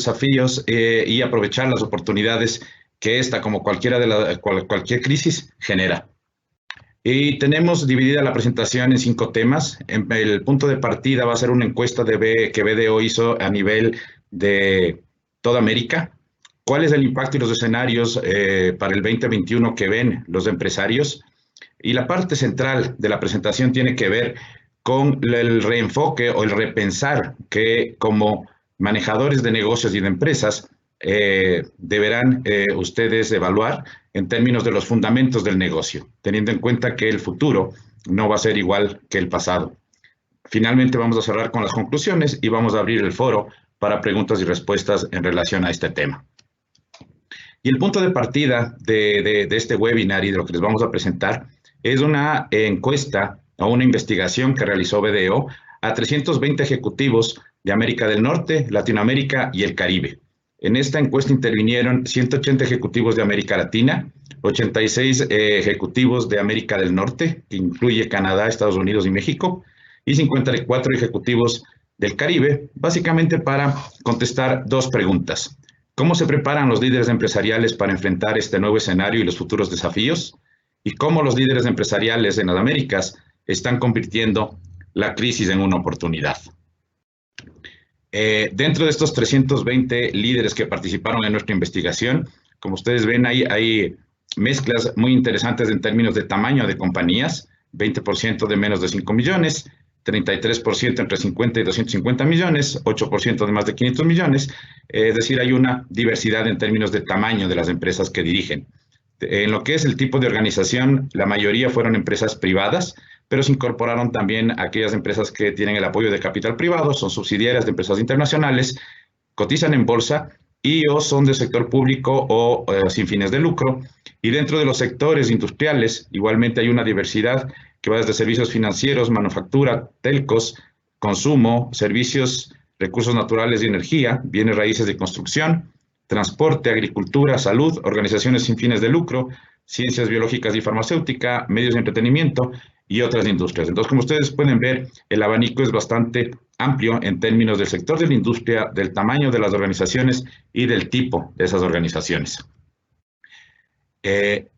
desafíos y aprovechar las oportunidades que esta, como cualquier crisis, genera. Y tenemos dividida la presentación en 5 temas. El punto de partida va a ser una encuesta que BDO hizo a nivel de toda América. ¿Cuál es el impacto y los escenarios para el 2021 que ven los empresarios? Y la parte central de la presentación tiene que ver con el reenfoque o el repensar que como manejadores de negocios y de empresas deberán ustedes evaluar en términos de los fundamentos del negocio, teniendo en cuenta que el futuro no va a ser igual que el pasado. Finalmente vamos a cerrar con las conclusiones y vamos a abrir el foro para preguntas y respuestas en relación a este tema. Y el punto de partida de este webinar y de lo que les vamos a presentar es una encuesta o una investigación que realizó BDO a 320 ejecutivos de América del Norte, Latinoamérica y el Caribe. En esta encuesta intervinieron 180 ejecutivos de América Latina, 86 ejecutivos de América del Norte, que incluye Canadá, Estados Unidos y México, y 54 ejecutivos del Caribe, básicamente para contestar 2 preguntas. ¿Cómo se preparan los líderes empresariales para enfrentar este nuevo escenario y los futuros desafíos? ¿Y cómo los líderes empresariales en las Américas están convirtiendo la crisis en una oportunidad? Dentro de estos 320 líderes que participaron en nuestra investigación, como ustedes ven, hay mezclas muy interesantes en términos de tamaño de compañías, 20% de menos de 5 millones, 33% entre 50 y 250 millones, 8% de más de 500 millones, es decir, hay una diversidad en términos de tamaño de las empresas que dirigen. En lo que es el tipo de organización, la mayoría fueron empresas privadas, pero se incorporaron también aquellas empresas que tienen el apoyo de capital privado, son subsidiarias de empresas internacionales, cotizan en bolsa y o son del sector público o sin fines de lucro. Y dentro de los sectores industriales, igualmente hay una diversidad que va desde servicios financieros, manufactura, telcos, consumo, servicios, recursos naturales y energía, bienes raíces de construcción, transporte, agricultura, salud, organizaciones sin fines de lucro, ciencias biológicas y farmacéutica, medios de entretenimiento y otras industrias. Entonces, como ustedes pueden ver, el abanico es bastante amplio en términos del sector de la industria, del tamaño de las organizaciones y del tipo de esas organizaciones.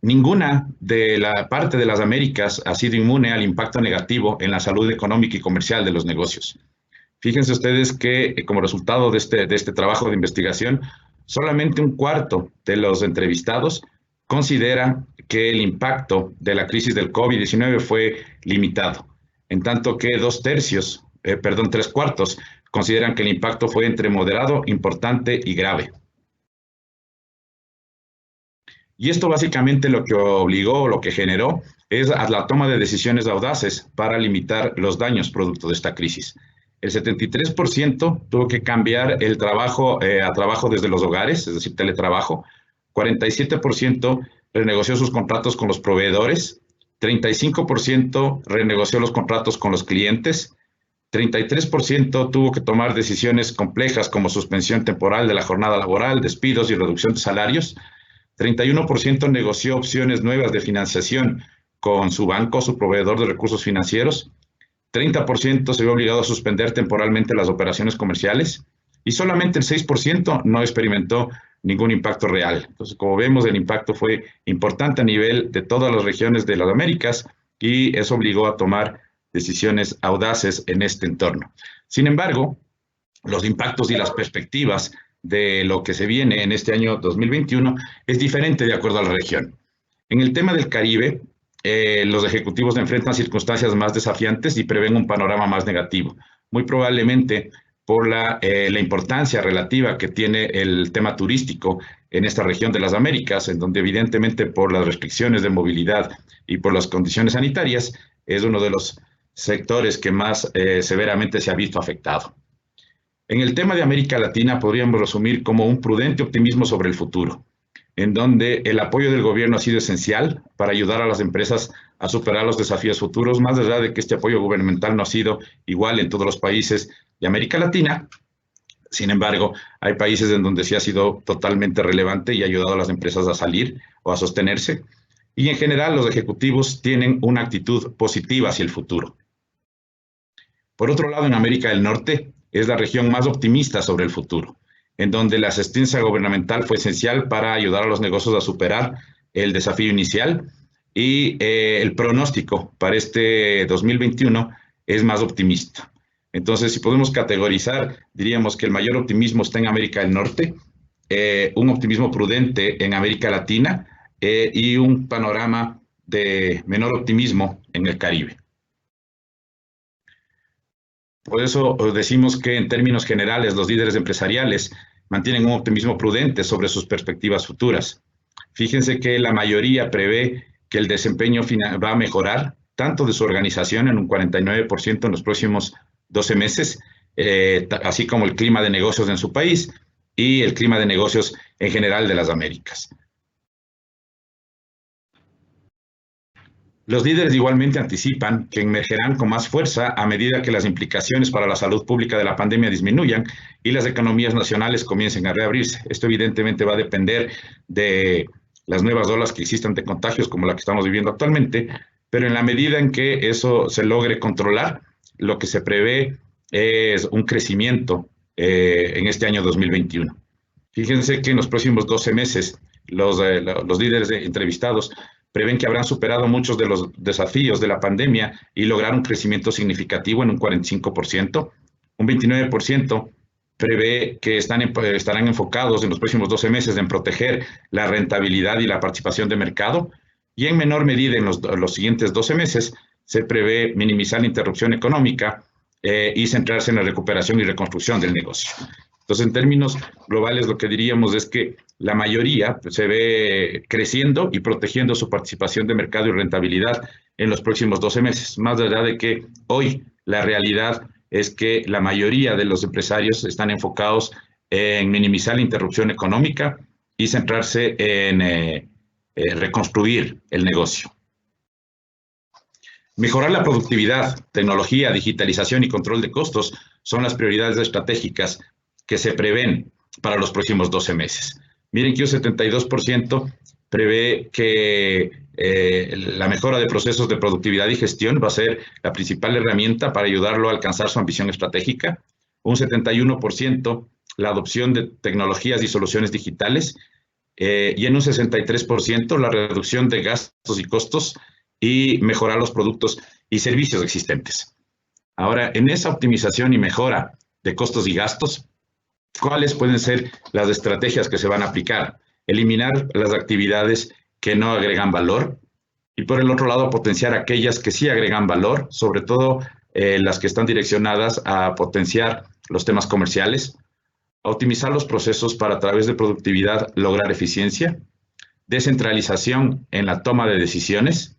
Ninguna de la parte de las Américas ha sido inmune al impacto negativo en la salud económica y comercial de los negocios. Fíjense ustedes que como resultado de este trabajo de investigación, solamente 1/4 de los entrevistados considera que el impacto de la crisis del COVID-19 fue limitado, en tanto que 3/4 consideran que el impacto fue entre moderado, importante y grave. Y esto básicamente lo que obligó, lo que generó, es a la toma de decisiones audaces para limitar los daños producto de esta crisis. El 73% tuvo que cambiar el trabajo a trabajo desde los hogares, es decir, teletrabajo. 47% renegoció sus contratos con los proveedores. 35% renegoció los contratos con los clientes. 33% tuvo que tomar decisiones complejas como suspensión temporal de la jornada laboral, despidos y reducción de salarios. 31% negoció opciones nuevas de financiación con su banco, su proveedor de recursos financieros. 30% se vio obligado a suspender temporalmente las operaciones comerciales y solamente el 6% no experimentó ningún impacto real. Entonces, como vemos, el impacto fue importante a nivel de todas las regiones de las Américas y eso obligó a tomar decisiones audaces en este entorno. Sin embargo, los impactos y las perspectivas de lo que se viene en este año 2021 es diferente de acuerdo a la región. En el tema del Caribe, los ejecutivos enfrentan circunstancias más desafiantes y prevén un panorama más negativo, muy probablemente por la importancia relativa que tiene el tema turístico en esta región de las Américas, en donde evidentemente por las restricciones de movilidad y por las condiciones sanitarias es uno de los sectores que más severamente se ha visto afectado. En el tema de América Latina podríamos resumir como un prudente optimismo sobre el futuro, en donde el apoyo del gobierno ha sido esencial para ayudar a las empresas a superar los desafíos futuros, más allá de que este apoyo gubernamental no ha sido igual en todos los países de América Latina. Sin embargo, hay países en donde sí ha sido totalmente relevante y ha ayudado a las empresas a salir o a sostenerse. Y en general, los ejecutivos tienen una actitud positiva hacia el futuro. Por otro lado, en América del Norte es la región más optimista sobre el futuro, en donde la asistencia gubernamental fue esencial para ayudar a los negocios a superar el desafío inicial y el pronóstico para este 2021 es más optimista. Entonces, si podemos categorizar, diríamos que el mayor optimismo está en América del Norte, un optimismo prudente en América Latina y un panorama de menor optimismo en el Caribe. Por eso decimos que en términos generales los líderes empresariales mantienen un optimismo prudente sobre sus perspectivas futuras. Fíjense que la mayoría prevé que el desempeño va a mejorar tanto de su organización en un 49% en los próximos 12 meses, así como el clima de negocios en su país y el clima de negocios en general de las Américas. Los líderes igualmente anticipan que emergerán con más fuerza a medida que las implicaciones para la salud pública de la pandemia disminuyan y las economías nacionales comiencen a reabrirse. Esto evidentemente va a depender de las nuevas olas que existan de contagios como la que estamos viviendo actualmente, pero en la medida en que eso se logre controlar, lo que se prevé es un crecimiento en este año 2021. Fíjense que en los próximos 12 meses los líderes entrevistados prevén que habrán superado muchos de los desafíos de la pandemia y lograr un crecimiento significativo en un 45%. Un 29% prevé que estarán enfocados en los próximos 12 meses en proteger la rentabilidad y la participación de mercado. Y en menor medida en los siguientes 12 meses se prevé minimizar la interrupción económica y centrarse en la recuperación y reconstrucción del negocio. Entonces, en términos globales, lo que diríamos es que la mayoría se ve creciendo y protegiendo su participación de mercado y rentabilidad en los próximos 12 meses, más allá de que hoy la realidad es que la mayoría de los empresarios están enfocados en minimizar la interrupción económica y centrarse en reconstruir el negocio. Mejorar la productividad, tecnología, digitalización y control de costos son las prioridades estratégicas que se prevén para los próximos 12 meses. Miren que un 72% prevé que la mejora de procesos de productividad y gestión va a ser la principal herramienta para ayudarlo a alcanzar su ambición estratégica. Un 71% la adopción de tecnologías y soluciones digitales y en un 63% la reducción de gastos y costos y mejorar los productos y servicios existentes. Ahora, en esa optimización y mejora de costos y gastos, ¿cuáles pueden ser las estrategias que se van a aplicar? Eliminar las actividades que no agregan valor y por el otro lado potenciar aquellas que sí agregan valor, sobre todo las que están direccionadas a potenciar los temas comerciales, a optimizar los procesos para a través de productividad lograr eficiencia, descentralización en la toma de decisiones,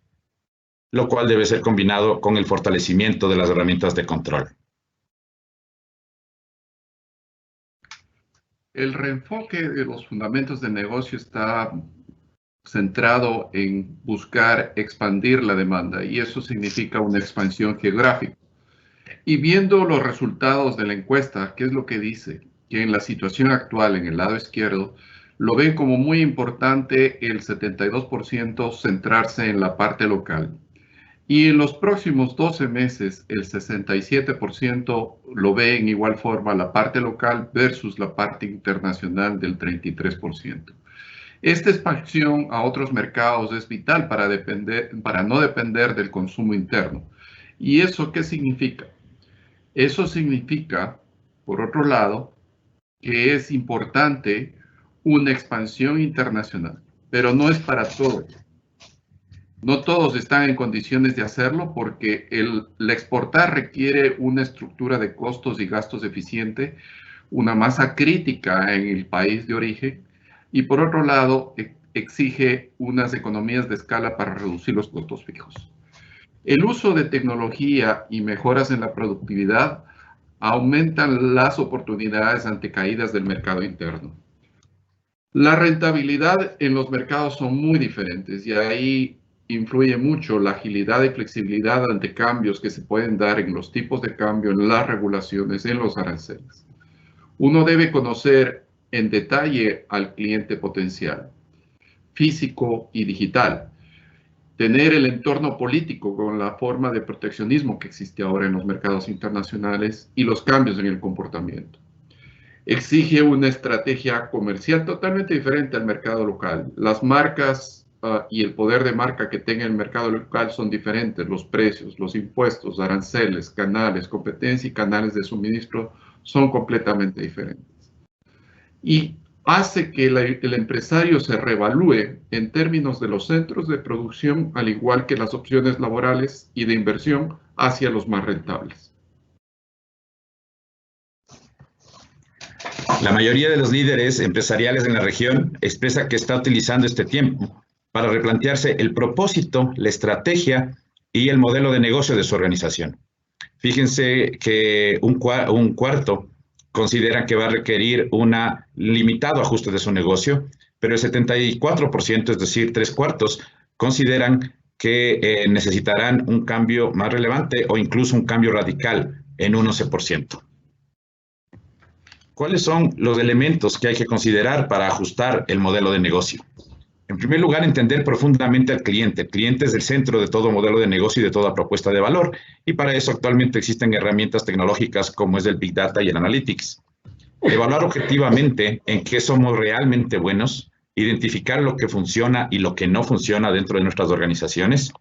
lo cual debe ser combinado con el fortalecimiento de las herramientas de control. El reenfoque de los fundamentos del negocio está centrado en buscar expandir la demanda y eso significa una expansión geográfica. Y viendo los resultados de la encuesta, ¿qué es lo que dice? Que en la situación actual, en el lado izquierdo, lo ven como muy importante el 72% centrarse en la parte local. Y en los próximos 12 meses, el 67% lo ve en igual forma la parte local versus la parte internacional del 33%. Esta expansión a otros mercados es vital para no depender del consumo interno. ¿Y eso qué significa? Eso significa, por otro lado, que es importante una expansión internacional, pero no es para todos. No todos están en condiciones de hacerlo porque el exportar requiere una estructura de costos y gastos eficiente, una masa crítica en el país de origen y por otro lado exige unas economías de escala para reducir los costos fijos. El uso de tecnología y mejoras en la productividad aumentan las oportunidades ante caídas del mercado interno. La rentabilidad en los mercados son muy diferentes y ahí influye mucho la agilidad y flexibilidad ante cambios que se pueden dar en los tipos de cambio, en las regulaciones, en los aranceles. Uno debe conocer en detalle al cliente potencial, físico y digital. Tener el entorno político con la forma de proteccionismo que existe ahora en los mercados internacionales y los cambios en el comportamiento. exige una estrategia comercial totalmente diferente al mercado local. Las marcas y el poder de marca que tenga el mercado local son diferentes. Los precios, los impuestos, aranceles, canales, competencia y canales de suministro son completamente diferentes. Y hace que el empresario se revalúe en términos de los centros de producción, al igual que las opciones laborales y de inversión hacia los más rentables. La mayoría de los líderes empresariales en la región expresa que está utilizando este tiempo para replantearse el propósito, la estrategia y el modelo de negocio de su organización. Fíjense que un cuarto considera que va a requerir un limitado ajuste de su negocio, pero el 74%, es decir, 3/4, consideran que necesitarán un cambio más relevante o incluso un cambio radical en un 11%. ¿Cuáles son los elementos que hay que considerar para ajustar el modelo de negocio? En primer lugar, entender profundamente al cliente. El cliente es el centro de todo modelo de negocio y de toda propuesta de valor, y para eso actualmente existen herramientas tecnológicas como es el Big Data y el Analytics. Evaluar objetivamente en qué somos realmente buenos, identificar lo que funciona y lo que no funciona dentro de nuestras organizaciones,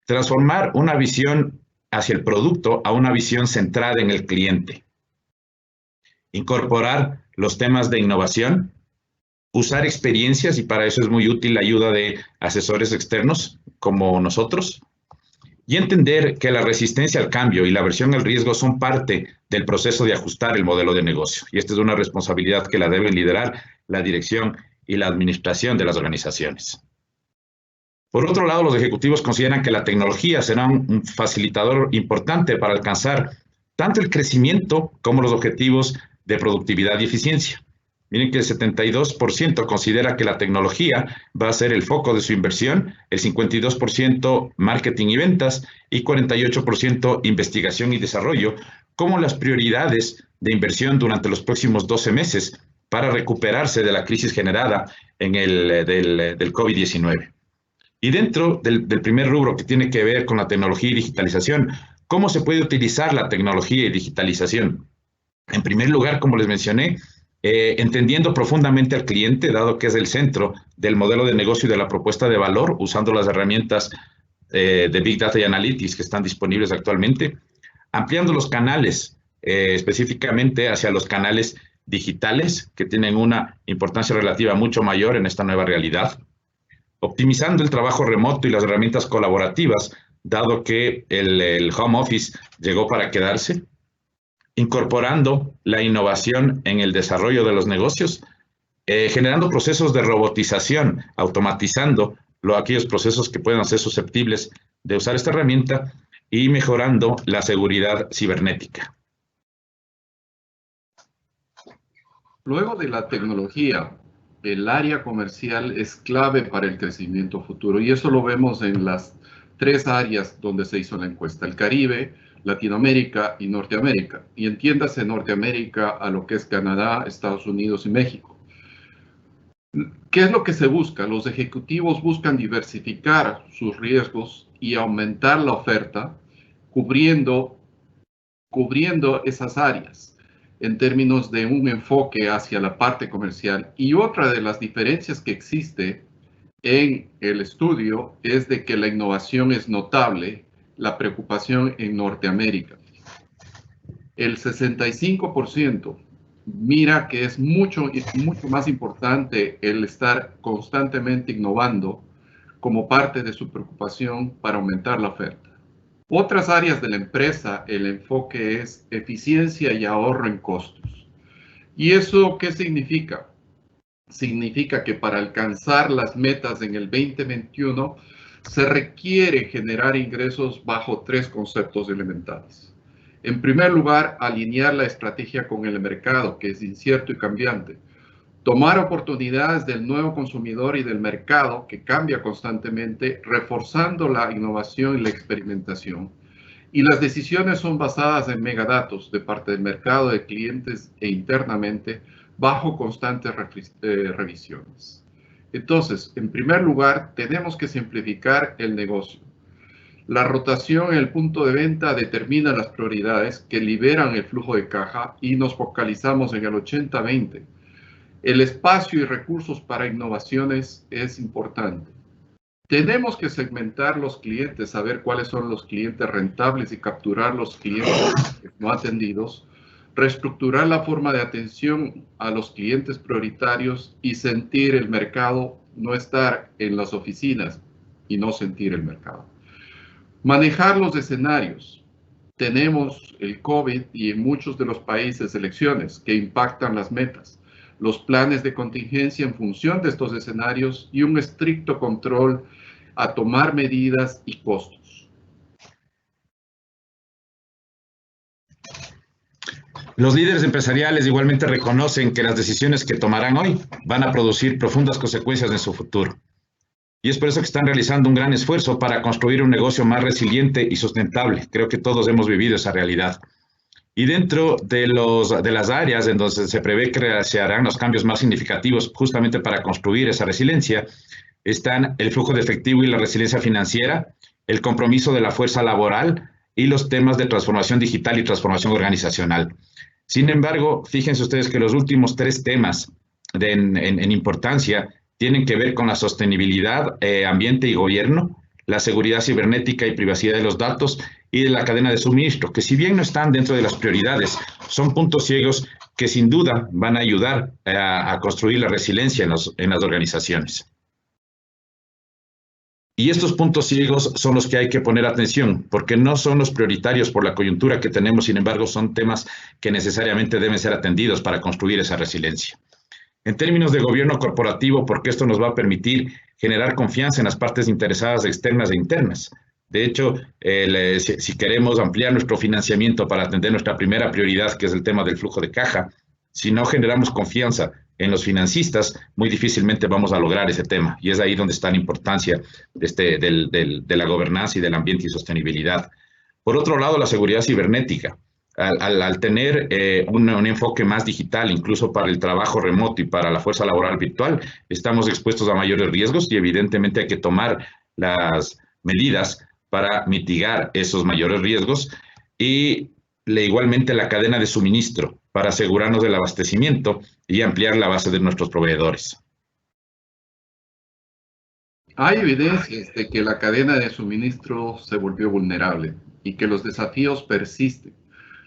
transformar una visión hacia el producto a una visión centrada en el cliente. Incorporar los temas de innovación, usar experiencias, y para eso es muy útil la ayuda de asesores externos como nosotros, y entender que la resistencia al cambio y la aversión al riesgo son parte del proceso de ajustar el modelo de negocio. Y esta es una responsabilidad que la deben liderar la dirección y la administración de las organizaciones. Por otro lado, los ejecutivos consideran que la tecnología será un facilitador importante para alcanzar tanto el crecimiento como los objetivos de productividad y eficiencia. Miren que el 72% considera que la tecnología va a ser el foco de su inversión, el 52% marketing y ventas y 48% investigación y desarrollo como las prioridades de inversión durante los próximos 12 meses para recuperarse de la crisis generada del COVID-19. Y dentro del primer rubro que tiene que ver con la tecnología y digitalización, ¿cómo se puede utilizar la tecnología y digitalización? En primer lugar, como les mencioné, entendiendo profundamente al cliente, dado que es el centro del modelo de negocio y de la propuesta de valor, usando las herramientas de Big Data y Analytics que están disponibles actualmente, ampliando los canales, específicamente hacia los canales digitales, que tienen una importancia relativa mucho mayor en esta nueva realidad, optimizando el trabajo remoto y las herramientas colaborativas, dado que el home office llegó para quedarse, incorporando la innovación en el desarrollo de los negocios, generando procesos de robotización, automatizando aquellos procesos que puedan ser susceptibles de usar esta herramienta y mejorando la seguridad cibernética. Luego de la tecnología, el área comercial es clave para el crecimiento futuro, y eso lo vemos en las 3 áreas donde se hizo la encuesta: el Caribe, Latinoamérica y Norteamérica. Y entiéndase Norteamérica a lo que es Canadá, Estados Unidos y México. ¿Qué es lo que se busca? Los ejecutivos buscan diversificar sus riesgos y aumentar la oferta, cubriendo esas áreas en términos de un enfoque hacia la parte comercial. Y otra de las diferencias que existe en el estudio es de que la innovación es notable, la preocupación en Norteamérica. El 65% mira que es mucho más importante el estar constantemente innovando como parte de su preocupación para aumentar la oferta. Otras áreas de la empresa, el enfoque es eficiencia y ahorro en costos. ¿Y eso qué significa? Significa que para alcanzar las metas en el 2021 se requiere generar ingresos bajo 3 conceptos elementales. En primer lugar, alinear la estrategia con el mercado, que es incierto y cambiante. Tomar oportunidades del nuevo consumidor y del mercado, que cambia constantemente, reforzando la innovación y la experimentación. Y las decisiones son basadas en megadatos de parte del mercado, de clientes e internamente, bajo constantes revisiones. Entonces, en primer lugar, tenemos que simplificar el negocio. La rotación en el punto de venta determina las prioridades que liberan el flujo de caja y nos focalizamos en el 80-20. El espacio y recursos para innovaciones es importante. Tenemos que segmentar los clientes, saber cuáles son los clientes rentables y capturar los clientes no atendidos, reestructurar la forma de atención a los clientes prioritarios y sentir el mercado, no estar en las oficinas y no sentir el mercado. Manejar los escenarios. Tenemos el COVID y en muchos de los países elecciones que impactan las metas, los planes de contingencia en función de estos escenarios y un estricto control a tomar medidas y costos. Los líderes empresariales igualmente reconocen que las decisiones que tomarán hoy van a producir profundas consecuencias en su futuro. Y es por eso que están realizando un gran esfuerzo para construir un negocio más resiliente y sustentable. Creo que todos hemos vivido esa realidad. Y dentro de las áreas en donde se prevé que se harán los cambios más significativos justamente para construir esa resiliencia, están el flujo de efectivo y la resiliencia financiera, el compromiso de la fuerza laboral y los temas de transformación digital y transformación organizacional. Sin embargo, fíjense ustedes que los últimos 3 temas en importancia tienen que ver con la sostenibilidad, ambiente y gobierno, la seguridad cibernética y privacidad de los datos y de la cadena de suministro, que si bien no están dentro de las prioridades, son puntos ciegos que sin duda van a ayudar a construir la resiliencia en las organizaciones. Y estos puntos ciegos son los que hay que poner atención, porque no son los prioritarios por la coyuntura que tenemos, sin embargo, son temas que necesariamente deben ser atendidos para construir esa resiliencia. En términos de gobierno corporativo, porque esto nos va a permitir generar confianza en las partes interesadas externas e internas. De hecho, si queremos ampliar nuestro financiamiento para atender nuestra primera prioridad, que es el tema del flujo de caja, si no generamos confianza en los financistas, muy difícilmente vamos a lograr ese tema. Y es ahí donde está la importancia de la gobernanza y del ambiente y sostenibilidad. Por otro lado, la seguridad cibernética. Al tener un enfoque más digital, incluso para el trabajo remoto y para la fuerza laboral virtual, estamos expuestos a mayores riesgos y evidentemente hay que tomar las medidas para mitigar esos mayores riesgos y igualmente la cadena de suministro para asegurarnos del abastecimiento y ampliar la base de nuestros proveedores. Hay evidencias de que la cadena de suministro se volvió vulnerable y que los desafíos persisten.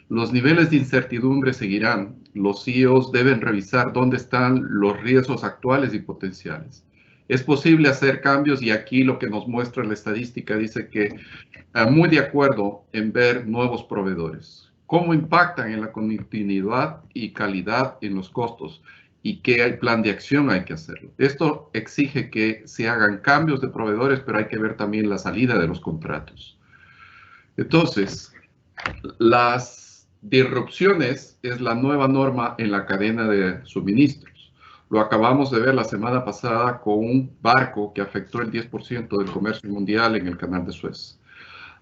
Los niveles de incertidumbre seguirán. Los CEOs deben revisar dónde están los riesgos actuales y potenciales. Es posible hacer cambios y aquí lo que nos muestra la estadística dice que muy de acuerdo en ver nuevos proveedores. ¿Cómo impactan en la continuidad y calidad en los costos? ¿Y qué plan de acción hay que hacerlo? Esto exige que se hagan cambios de proveedores, pero hay que ver también la salida de los contratos. Entonces, las disrupciones es la nueva norma en la cadena de suministros. Lo acabamos de ver la semana pasada con un barco que afectó el 10% del comercio mundial en el canal de Suez.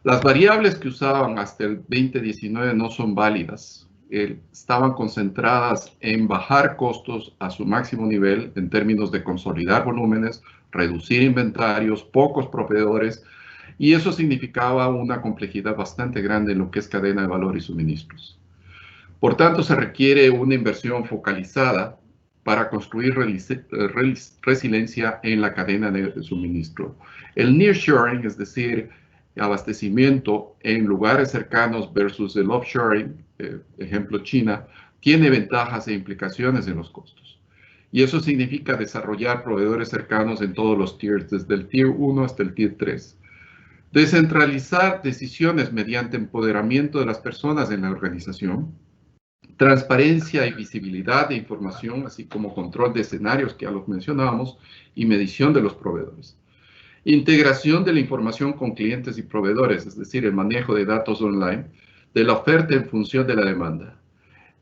Las variables que usaban hasta el 2019 no son válidas. Estaban concentradas en bajar costos a su máximo nivel en términos de consolidar volúmenes, reducir inventarios, pocos proveedores, y eso significaba una complejidad bastante grande en lo que es cadena de valor y suministros. Por tanto, se requiere una inversión focalizada para construir resiliencia en la cadena de suministro. El nearshoring, es decir, abastecimiento en lugares cercanos versus el offshoring, ejemplo China, tiene ventajas e implicaciones en los costos. Y eso significa desarrollar proveedores cercanos en todos los tiers, desde el tier 1 hasta el tier 3. Descentralizar decisiones mediante empoderamiento de las personas en la organización, transparencia y visibilidad de información, así como control de escenarios que ya los mencionábamos, y medición de los proveedores. Integración de la información con clientes y proveedores, es decir, el manejo de datos online, de la oferta en función de la demanda.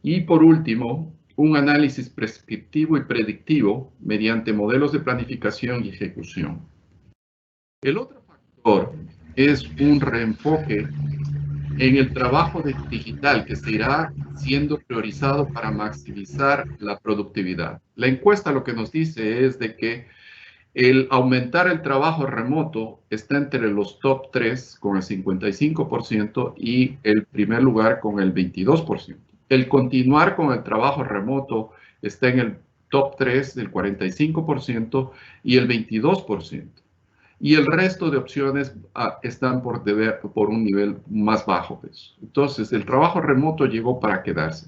Y por último, un análisis prescriptivo y predictivo mediante modelos de planificación y ejecución. El otro factor es un reenfoque en el trabajo digital que se irá siendo priorizado para maximizar la productividad. La encuesta lo que nos dice es de que El aumentar el trabajo remoto está entre los top 3 con el 55% y el primer lugar con el 22%. El continuar con el trabajo remoto está en el top 3 del 45% y el 22%. Y el resto de opciones están por un nivel más bajo de eso. Entonces, el trabajo remoto llegó para quedarse.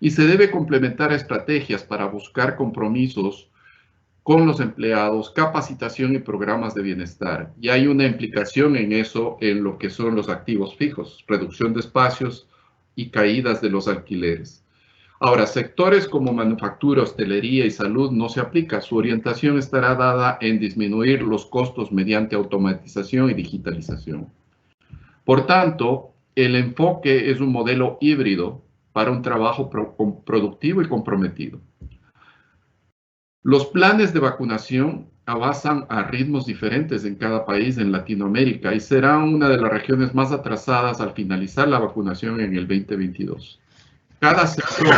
Y se debe complementar estrategias para buscar compromisos con los empleados, capacitación y programas de bienestar. Y hay una implicación en eso, en lo que son los activos fijos, reducción de espacios y caídas de los alquileres. Ahora, sectores como manufactura, hostelería y salud no se aplica. Su orientación estará dada en disminuir los costos mediante automatización y digitalización. Por tanto, el enfoque es un modelo híbrido para un trabajo productivo y comprometido. Los planes de vacunación avanzan a ritmos diferentes en cada país en Latinoamérica y serán una de las regiones más atrasadas al finalizar la vacunación en el 2022. Cada sector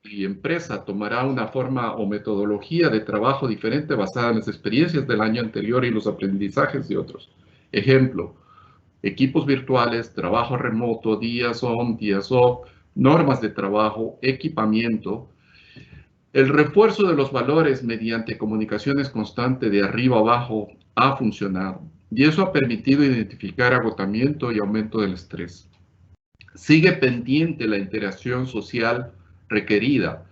y empresa tomará una forma o metodología de trabajo diferente basada en las experiencias del año anterior y los aprendizajes de otros. Ejemplo, equipos virtuales, trabajo remoto, días on, días off, normas de trabajo, equipamiento. El refuerzo de los valores mediante comunicaciones constantes de arriba a abajo ha funcionado y eso ha permitido identificar agotamiento y aumento del estrés. Sigue pendiente la interacción social requerida,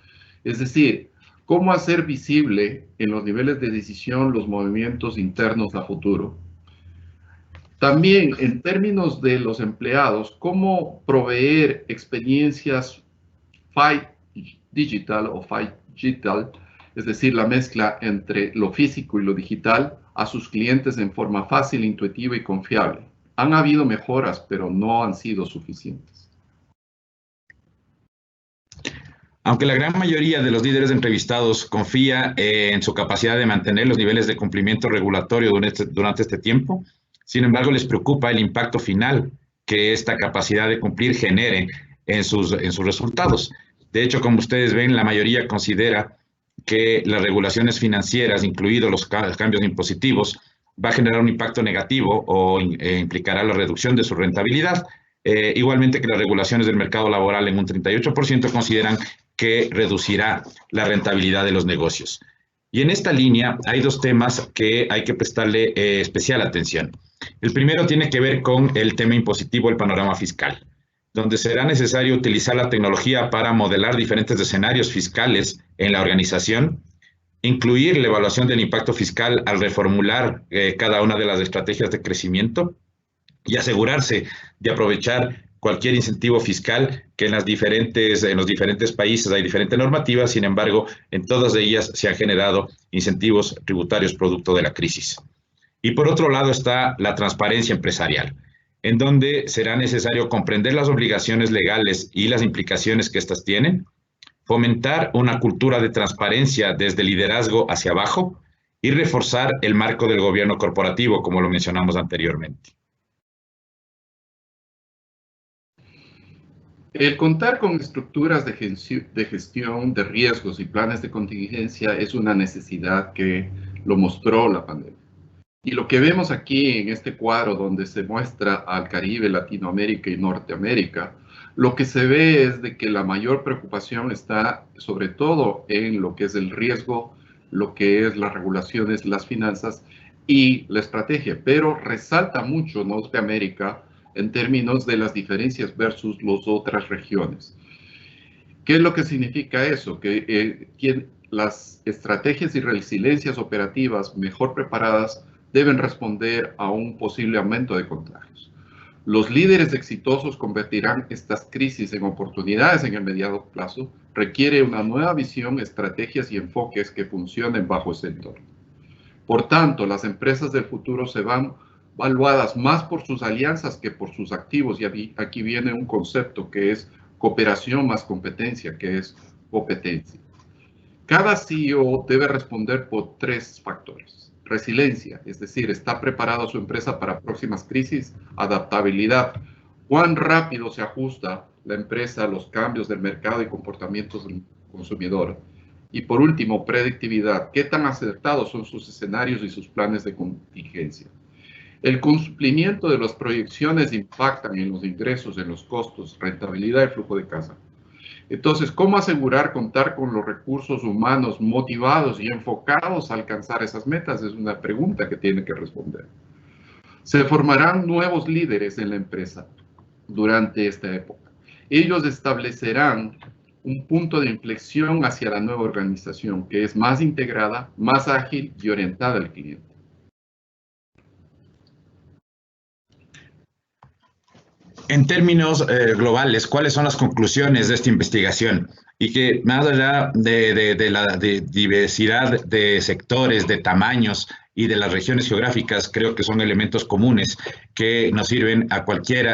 es decir, cómo hacer visible en los niveles de decisión los movimientos internos a futuro. También en términos de los empleados, cómo proveer experiencias digital o digital, es decir, la mezcla entre lo físico y lo digital a sus clientes en forma fácil, intuitiva y confiable. Han habido mejoras, pero no han sido suficientes. Aunque la gran mayoría de los líderes entrevistados confía en su capacidad de mantener los niveles de cumplimiento regulatorio durante este tiempo, sin embargo, les preocupa el impacto final que esta capacidad de cumplir genere en sus resultados. De hecho, como ustedes ven, la mayoría considera que las regulaciones financieras, incluidos los cambios impositivos, va a generar un impacto negativo o implicará la reducción de su rentabilidad. Igualmente que las regulaciones del mercado laboral en un 38% consideran que reducirá la rentabilidad de los negocios. Y en esta línea hay dos temas que hay que prestarle especial atención. El primero tiene que ver con el tema impositivo, el panorama fiscal, donde será necesario utilizar la tecnología para modelar diferentes escenarios fiscales en la organización, incluir la evaluación del impacto fiscal al reformular cada una de las estrategias de crecimiento y asegurarse de aprovechar cualquier incentivo fiscal que en los diferentes países hay diferentes normativas, sin embargo, en todas ellas se han generado incentivos tributarios producto de la crisis. Y por otro lado está la transparencia empresarial, en donde será necesario comprender las obligaciones legales y las implicaciones que éstas tienen, fomentar una cultura de transparencia desde el liderazgo hacia abajo y reforzar el marco del gobierno corporativo, como lo mencionamos anteriormente. El contar con estructuras de gestión de riesgos y planes de contingencia es una necesidad que lo mostró la pandemia. Y lo que vemos aquí en este cuadro donde se muestra al Caribe, Latinoamérica y Norteamérica, lo que se ve es de que la mayor preocupación está sobre todo en lo que es el riesgo, lo que es las regulaciones, las finanzas y la estrategia, pero resalta mucho Norteamérica en términos de las diferencias versus las otras regiones. ¿Qué es lo que significa eso? Que las estrategias y resiliencias operativas mejor preparadas deben responder a un posible aumento de contagios. Los líderes exitosos convertirán estas crisis en oportunidades en el mediano plazo. Requiere una nueva visión, estrategias y enfoques que funcionen bajo ese entorno. Por tanto, las empresas del futuro se van evaluadas más por sus alianzas que por sus activos. Y aquí viene un concepto que es cooperación más competencia, que es competencia. Cada CEO debe responder por 3 factores. Resiliencia, es decir, ¿está preparada su empresa para próximas crisis? Adaptabilidad, ¿cuán rápido se ajusta la empresa a los cambios del mercado y comportamientos del consumidor? Y por último, predictividad. ¿Qué tan acertados son sus escenarios y sus planes de contingencia? El cumplimiento de las proyecciones impactan en los ingresos, en los costos, rentabilidad y flujo de caja. Entonces, ¿cómo asegurar contar con los recursos humanos motivados y enfocados a alcanzar esas metas? Es una pregunta que tiene que responder. Se formarán nuevos líderes en la empresa durante esta época. Ellos establecerán un punto de inflexión hacia la nueva organización, que es más integrada, más ágil y orientada al cliente. En términos globales, ¿cuáles son las conclusiones de esta investigación? Y que más allá de la diversidad de sectores, de tamaños y de las regiones geográficas, creo que son elementos comunes que nos sirven a cualquier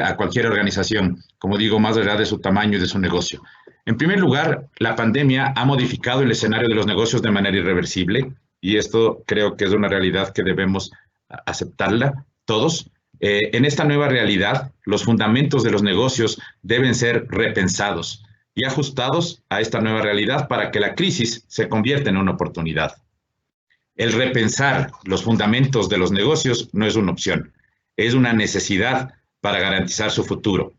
organización, como digo, más allá de su tamaño y de su negocio. En primer lugar, la pandemia ha modificado el escenario de los negocios de manera irreversible, y esto creo que es una realidad que debemos aceptarla todos. En esta nueva realidad, los fundamentos de los negocios deben ser repensados y ajustados a esta nueva realidad para que la crisis se convierta en una oportunidad. El repensar los fundamentos de los negocios no es una opción, es una necesidad para garantizar su futuro.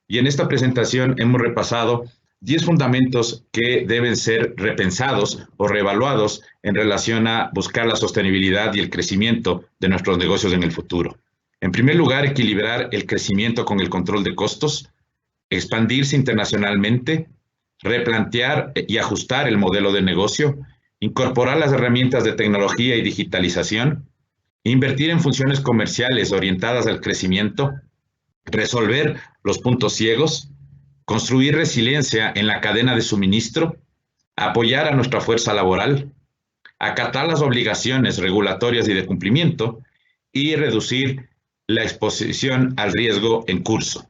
Y en esta presentación hemos repasado 10 fundamentos que deben ser repensados o reevaluados en relación a buscar la sostenibilidad y el crecimiento de nuestros negocios en el futuro. En primer lugar, equilibrar el crecimiento con el control de costos, expandirse internacionalmente, replantear y ajustar el modelo de negocio, incorporar las herramientas de tecnología y digitalización, invertir en funciones comerciales orientadas al crecimiento, resolver los puntos ciegos, construir resiliencia en la cadena de suministro, apoyar a nuestra fuerza laboral, acatar las obligaciones regulatorias y de cumplimiento y reducir la exposición al riesgo en curso.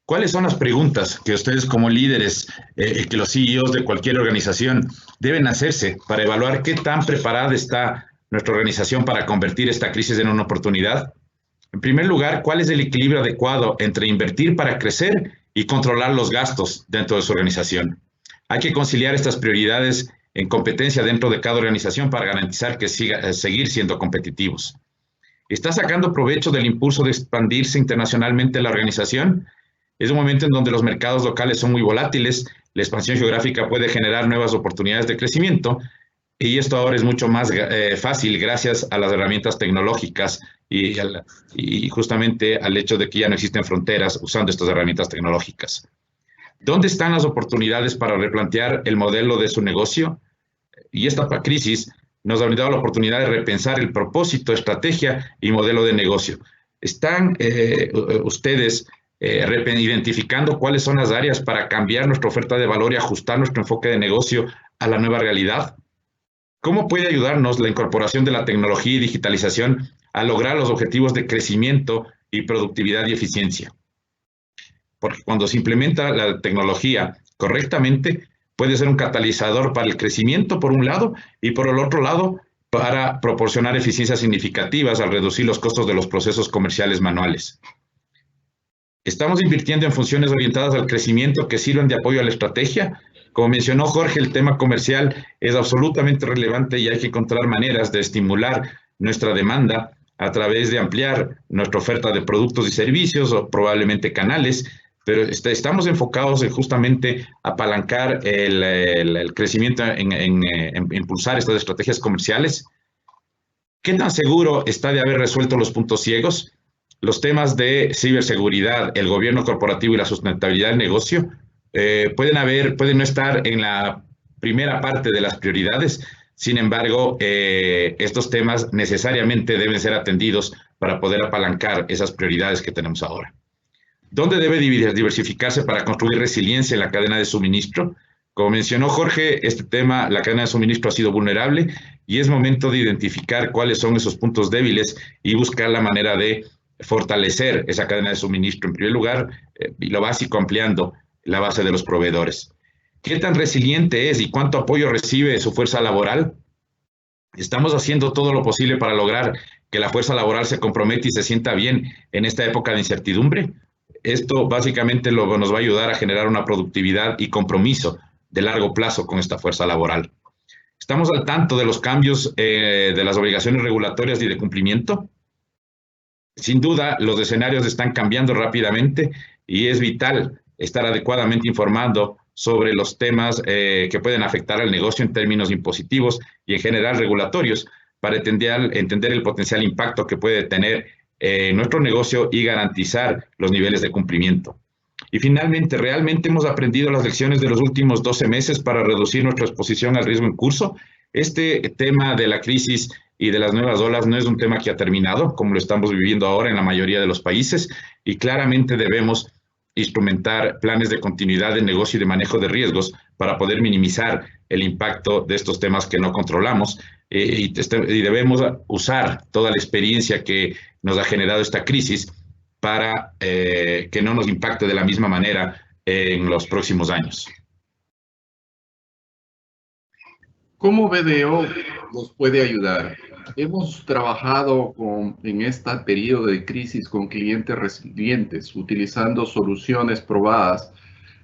¿Cuáles son las preguntas que ustedes como líderes, que los CEOs de cualquier organización deben hacerse para evaluar qué tan preparada está nuestra organización para convertir esta crisis en una oportunidad? En primer lugar, ¿cuál es el equilibrio adecuado entre invertir para crecer y controlar los gastos dentro de su organización? Hay que conciliar estas prioridades en competencia dentro de cada organización para garantizar que seguir siendo competitivos. ¿Está sacando provecho del impulso de expandirse internacionalmente la organización? Es un momento en donde los mercados locales son muy volátiles, la expansión geográfica puede generar nuevas oportunidades de crecimiento y esto ahora es mucho más fácil gracias a las herramientas tecnológicas y justamente al hecho de que ya no existen fronteras usando estas herramientas tecnológicas. ¿Dónde están las oportunidades para replantear el modelo de su negocio? Y esta crisis nos ha brindado la oportunidad de repensar el propósito, estrategia y modelo de negocio. ¿Están ustedes identificando cuáles son las áreas para cambiar nuestra oferta de valor y ajustar nuestro enfoque de negocio a la nueva realidad? ¿Cómo puede ayudarnos la incorporación de la tecnología y digitalización a lograr los objetivos de crecimiento y productividad y eficiencia? Porque cuando se implementa la tecnología correctamente, puede ser un catalizador para el crecimiento, por un lado, y por el otro lado, para proporcionar eficiencias significativas al reducir los costos de los procesos comerciales manuales. ¿Estamos invirtiendo en funciones orientadas al crecimiento que sirven de apoyo a la estrategia? Como mencionó Jorge, el tema comercial es absolutamente relevante y hay que encontrar maneras de estimular nuestra demanda a través de ampliar nuestra oferta de productos y servicios o probablemente canales, pero estamos enfocados en justamente apalancar el crecimiento en impulsar estas estrategias comerciales. ¿Qué tan seguro está de haber resuelto los puntos ciegos? Los temas de ciberseguridad, el gobierno corporativo y la sustentabilidad del negocio pueden no estar en la primera parte de las prioridades. Sin embargo, estos temas necesariamente deben ser atendidos para poder apalancar esas prioridades que tenemos ahora. ¿Dónde debe diversificarse para construir resiliencia en la cadena de suministro? Como mencionó Jorge, este tema, la cadena de suministro ha sido vulnerable y es momento de identificar cuáles son esos puntos débiles y buscar la manera de fortalecer esa cadena de suministro. En primer lugar, y lo básico, ampliando la base de los proveedores. ¿Qué tan resiliente es y cuánto apoyo recibe su fuerza laboral? ¿Estamos haciendo todo lo posible para lograr que la fuerza laboral se comprometa y se sienta bien en esta época de incertidumbre? Esto básicamente nos va a ayudar a generar una productividad y compromiso de largo plazo con esta fuerza laboral. ¿Estamos al tanto de los cambios de las obligaciones regulatorias y de cumplimiento? Sin duda, los escenarios están cambiando rápidamente y es vital estar adecuadamente informando sobre los temas que pueden afectar al negocio en términos impositivos y en general regulatorios para entender el potencial impacto que puede tener nuestro negocio y garantizar los niveles de cumplimiento. Y finalmente, ¿realmente hemos aprendido las lecciones de los últimos 12 meses para reducir nuestra exposición al riesgo en curso? Este tema de la crisis y de las nuevas olas no es un tema que ha terminado, como lo estamos viviendo ahora en la mayoría de los países, y claramente debemos instrumentar planes de continuidad de negocio y de manejo de riesgos para poder minimizar el impacto de estos temas que no controlamos y debemos usar toda la experiencia que nos ha generado esta crisis para que no nos impacte de la misma manera en los próximos años. ¿Cómo BDO nos puede ayudar? Hemos trabajado en este periodo de crisis con clientes resilientes, utilizando soluciones probadas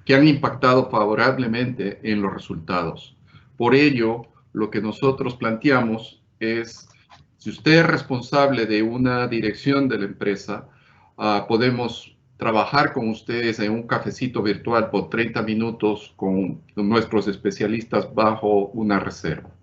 que han impactado favorablemente en los resultados. Por ello, lo que nosotros planteamos es, si usted es responsable de una dirección de la empresa, podemos trabajar con ustedes en un cafecito virtual por 30 minutos con nuestros especialistas bajo una reserva.